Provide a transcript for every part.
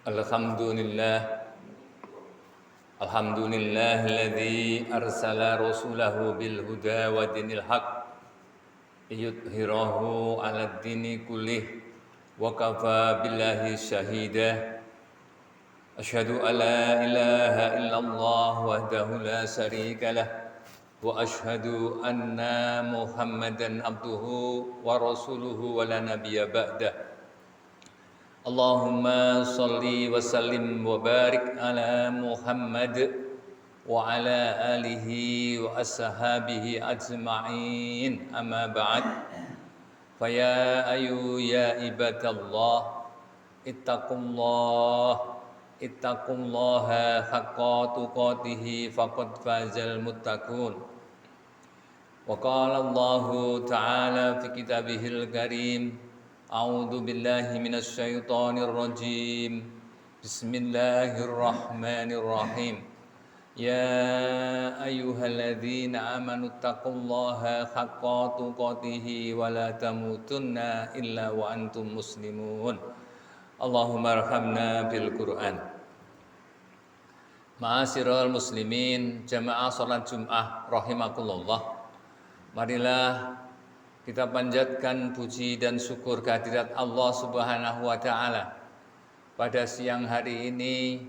Alhamdulillah Alhamdulillahilladzi arsala rasulahu bil huda wa dinil haq liyudhhirahu 'alad dini kullih wa kafa billahi syahida. Asyhadu an la ilaha illallah wahdahu la syarika lah wa asyhadu anna Muhammadan abduhu wa rasuluhu wa la nabiyya ba'dah. Allahumma salli wa sallim wa barik ala Muhammad wa ala alihi wa ashabihi ajma'in, amma ba'd. Faya ayu ya ibadallah ittaqullaha haqqa tuqatih faqad fazal muttaqun. Wa qala Allahu ta'ala fi kitabihil karim, A'udzu billahi minasy syaithanir rajim. Bismillahirrahmanirrahim. Ya ayyuhalladzina amanu taqullaha haqqa tuqatih wa la tamutunna illa wa antum muslimun. Allahumma arhamna bil Qur'an. Ma'asyiral muslimin, jamaah salat Jumat rahimakumullah. Marilah kita panjatkan puji dan syukur kehadirat Allah Subhanahu wa Ta'ala. Pada siang hari ini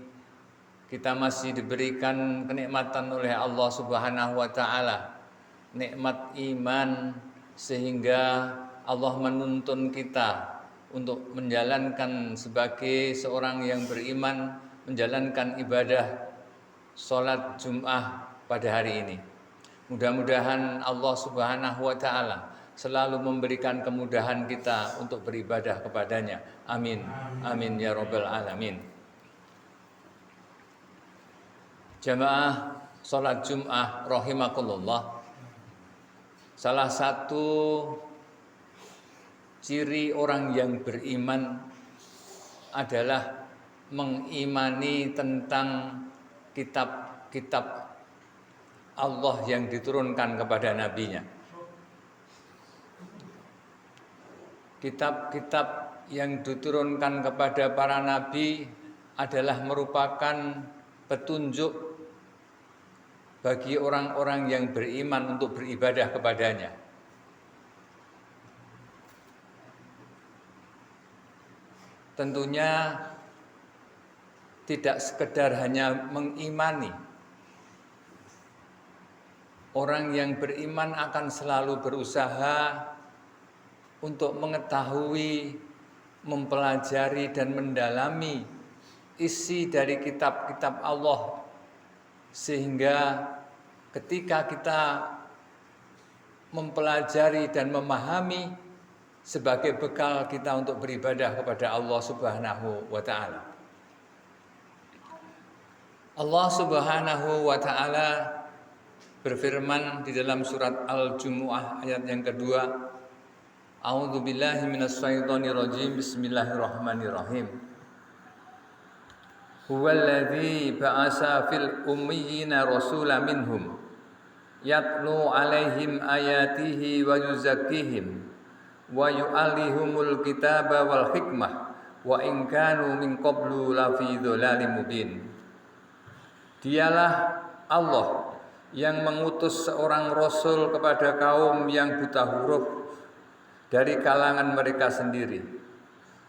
kita masih diberikan kenikmatan oleh Allah Subhanahu wa Ta'ala, nikmat iman, sehingga Allah menuntun kita untuk menjalankan sebagai seorang yang beriman, menjalankan ibadah sholat Jum'ah pada hari ini. Mudah-mudahan Allah Subhanahu wa Ta'ala selalu memberikan kemudahan kita untuk beribadah kepadanya. Amin. Amin ya rabbal alamin. Jamaah salat Jum'ah rahimakumullah. Salah satu ciri orang yang beriman adalah mengimani tentang kitab-kitab Allah yang diturunkan kepada nabinya. Kitab-kitab yang diturunkan kepada para nabi adalah merupakan petunjuk bagi orang-orang yang beriman untuk beribadah kepadanya. Tentunya tidak sekedar hanya mengimani. Orang yang beriman akan selalu berusaha untuk mengetahui, mempelajari dan mendalami isi dari kitab-kitab Allah, sehingga ketika kita mempelajari dan memahami, sebagai bekal kita untuk beribadah kepada Allah Subhanahu wa Ta'ala. Allah Subhanahu wa Ta'ala berfirman di dalam surat Al-Jumu'ah ayat yang kedua, A'udzu billahi minasy syaithanir rajim. Bismillahirrahmanirrahim. Huwallazi ba'asa fil ummiyina rasulan minhum yatlu 'alaihim ayatihi wa yuzakkihim wa yu'allihumul kitaba wal hikmah wa in kanu min qablu lafi dhalalin mubin. Dialah Allah yang mengutus seorang rasul kepada kaum yang buta huruf dari kalangan mereka sendiri,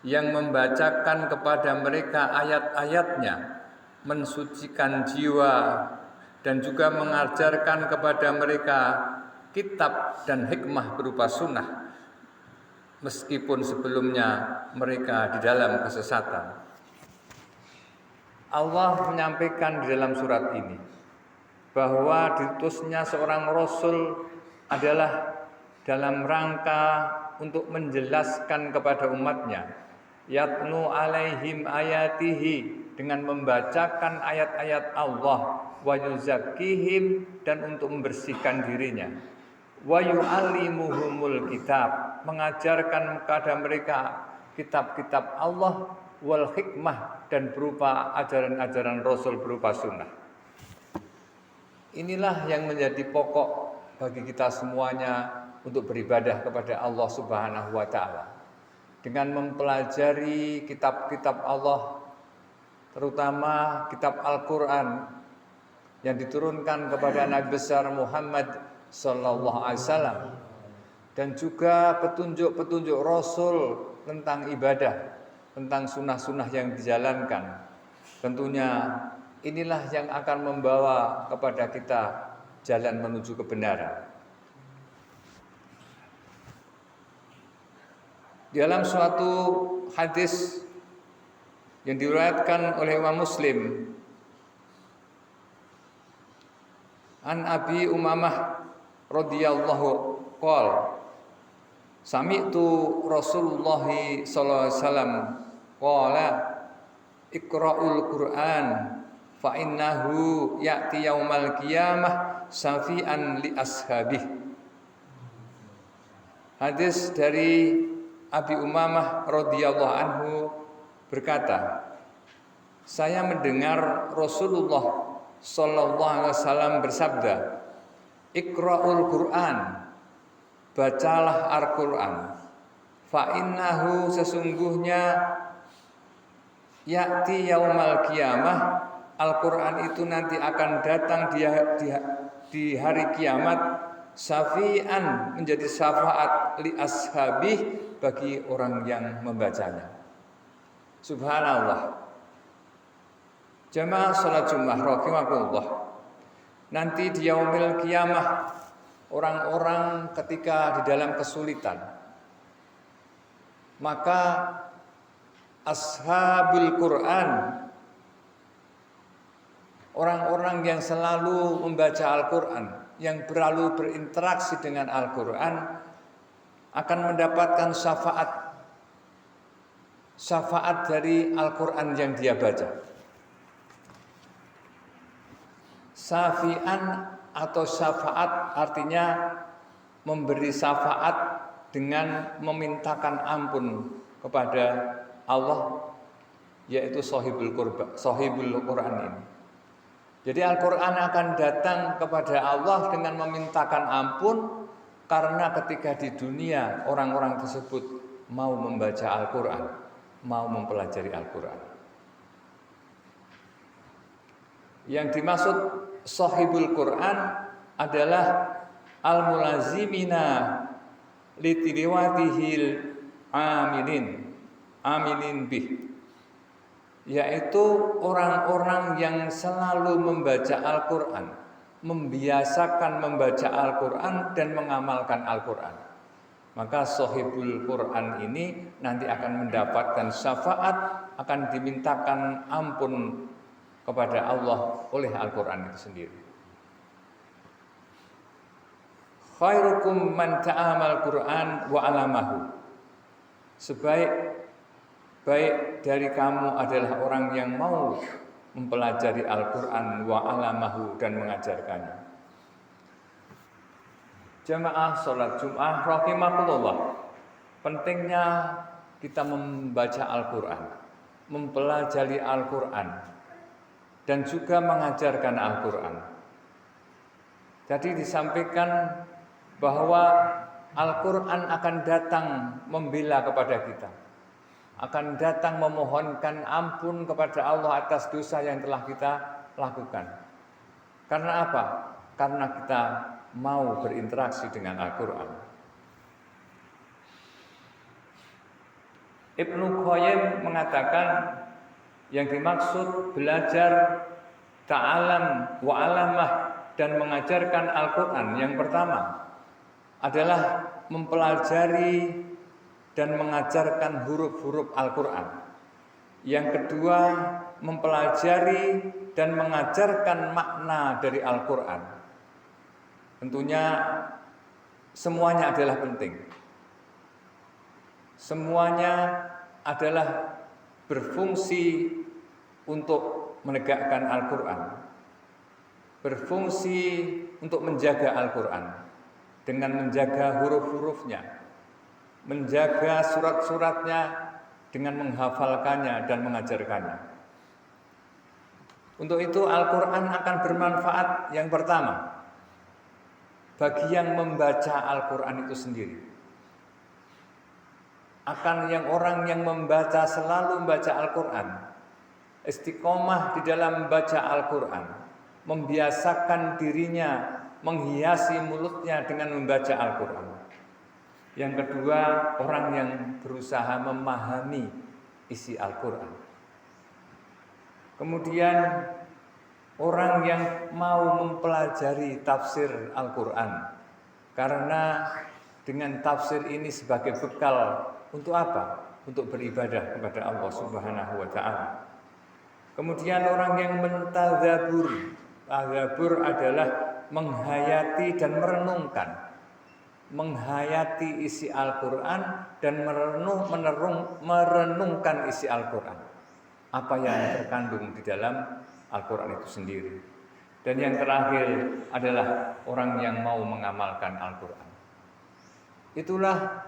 yang membacakan kepada mereka ayat-ayatnya, mensucikan jiwa, dan juga mengajarkan kepada mereka kitab dan hikmah berupa sunnah, meskipun sebelumnya mereka di dalam kesesatan. Allah menyampaikan di dalam surat ini bahwa diutusnya seorang rasul adalah dalam rangka untuk menjelaskan kepada umatnya, yatlu alaihim ayatihi, dengan membacakan ayat-ayat Allah, wa yuzakkihim, dan untuk membersihkan dirinya, wa yu'allimuhumul kitab, mengajarkan kepada mereka kitab-kitab Allah, wal hikmah, dan berupa ajaran-ajaran Rasul berupa sunnah. Inilah yang menjadi pokok bagi kita semuanya untuk beribadah kepada Allah Subhanahu wa Ta'ala. Dengan mempelajari kitab-kitab Allah, terutama kitab Al-Quran yang diturunkan kepada Nabi besar Muhammad sallallahu alaihi wasallam, dan juga petunjuk-petunjuk Rasul tentang ibadah, tentang sunnah-sunnah yang dijalankan. Tentunya inilah yang akan membawa kepada kita jalan menuju kebenaran. Di dalam suatu hadis yang diriwayatkan oleh Imam Muslim, an Abi Umamah radhiyallahu qol, sami'tu Rasulullah sallallahu alaihi wasallam qala iqra'ul Qur'an fa innahu ya'ti yaumal qiyamah safi'an li ashabih. Hadis dari Abi Umamah radhiyallahu anhu berkata, saya mendengar Rasulullah sallallahu alaihi wasallam bersabda, iqra'ul Qur'an, bacalah Al-Qur'an, fa innahu sesungguhnya ya'ti yaumal qiyamah, Al-Qur'an itu nanti akan datang di hari kiamat, syafi'an menjadi syafaat li ashabih, bagi orang yang membacanya. Subhanallah. Jamaah salat Jumat rahimakumullah. Nanti di yaumil qiyamah, orang-orang ketika di dalam kesulitan, maka ashabul Quran, orang-orang yang selalu membaca Al-Quran, yang selalu berinteraksi dengan Al-Quran, akan mendapatkan syafaat dari Al-Quran yang dia baca. Syafi'an atau syafaat artinya memberi syafaat dengan memintakan ampun kepada Allah, yaitu sahibul Quran ini. Jadi Al-Quran akan datang kepada Allah dengan memintakan ampun, karena ketika di dunia orang-orang tersebut mau membaca Al-Quran, mau mempelajari Al-Quran. Yang dimaksud sahibul Quran adalah al-mulazimina litiliwatihil aminin bih, yaitu orang-orang yang selalu membaca Al-Quran, membiasakan membaca Al-Quran dan mengamalkan Al-Quran. Maka sahibul Quran ini nanti akan mendapatkan syafaat, akan dimintakan ampun kepada Allah oleh Al-Quran itu sendiri. Khairukum man ta'amal Quran wa alamahu. Baik dari kamu adalah orang yang mau mempelajari Al-Quran wa alamahu dan mengajarkannya. Jamaah salat Jumat rahimakumullah. Pentingnya kita membaca Al-Quran, mempelajari Al-Quran, dan juga mengajarkan Al-Quran. Jadi disampaikan bahwa Al-Quran akan datang membela kepada kita, akan datang memohonkan ampun kepada Allah atas dosa yang telah kita lakukan. Karena apa? Karena kita mau berinteraksi dengan Al-Quran. Ibnu Qayyim mengatakan yang dimaksud belajar ta'alam wa alamah dan mengajarkan Al-Quran, yang pertama adalah mempelajari dan mengajarkan huruf-huruf Al-Quran. Yang kedua, mempelajari dan mengajarkan makna dari Al-Quran. Tentunya semuanya adalah penting. Semuanya adalah berfungsi untuk menegakkan Al-Quran, berfungsi untuk menjaga Al-Quran dengan menjaga huruf-hurufnya, menjaga surat-suratnya dengan menghafalkannya dan mengajarkannya. Untuk itu Al-Quran akan bermanfaat yang pertama bagi yang membaca Al-Quran itu sendiri. Akan yang orang yang membaca, selalu membaca Al-Quran, istiqomah di dalam membaca Al-Quran, membiasakan dirinya menghiasi mulutnya dengan membaca Al-Quran. Yang kedua, orang yang berusaha memahami isi Al-Quran. Kemudian orang yang mau mempelajari tafsir Al-Quran, karena dengan tafsir ini sebagai bekal untuk apa? Untuk beribadah kepada Allah Subhanahu wa Ta'ala. Kemudian orang yang mentadzabur, tadzabur adalah menghayati dan menghayati isi Al-Quran dan merenungkan isi Al-Quran, apa yang terkandung di dalam Al-Quran itu sendiri. Dan yang terakhir adalah orang yang mau mengamalkan Al-Quran. Itulah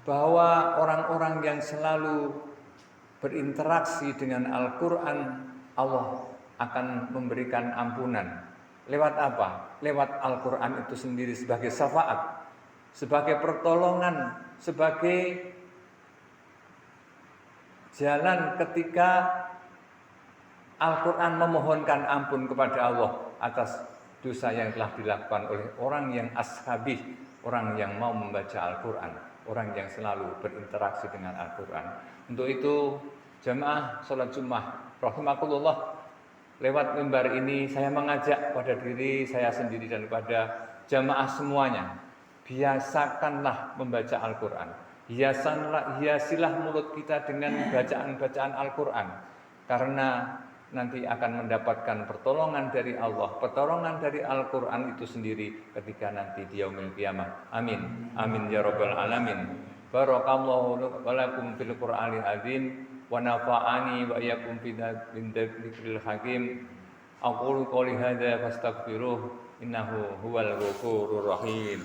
bahwa orang-orang yang selalu berinteraksi dengan Al-Quran, Allah akan memberikan ampunan. Lewat apa? Lewat Al-Quran itu sendiri sebagai syafaat, sebagai pertolongan, sebagai jalan ketika Al-Quran memohonkan ampun kepada Allah atas dosa yang telah dilakukan oleh orang yang ashabih, orang yang mau membaca Al-Quran, orang yang selalu berinteraksi dengan Al-Quran. Untuk itu, jamaah sholat Jumat rahimakumullah, lewat mimbar ini saya mengajak pada diri saya sendiri dan kepada jamaah semuanya, biasakanlah membaca Al-Quran. Hiasilah mulut kita dengan bacaan-bacaan Al-Quran, karena nanti akan mendapatkan pertolongan dari Allah, pertolongan dari Al-Quran itu sendiri ketika nanti di yaumil qiyamah. Amin, amin ya rabbal alamin. Barakallahu walakum fil Qur'anil azim wa nafa'ani wa iyyakum bin dzikril hakim. Aqulu qouli hadza fastaghfiruh innahu huwal ghafurur rahim.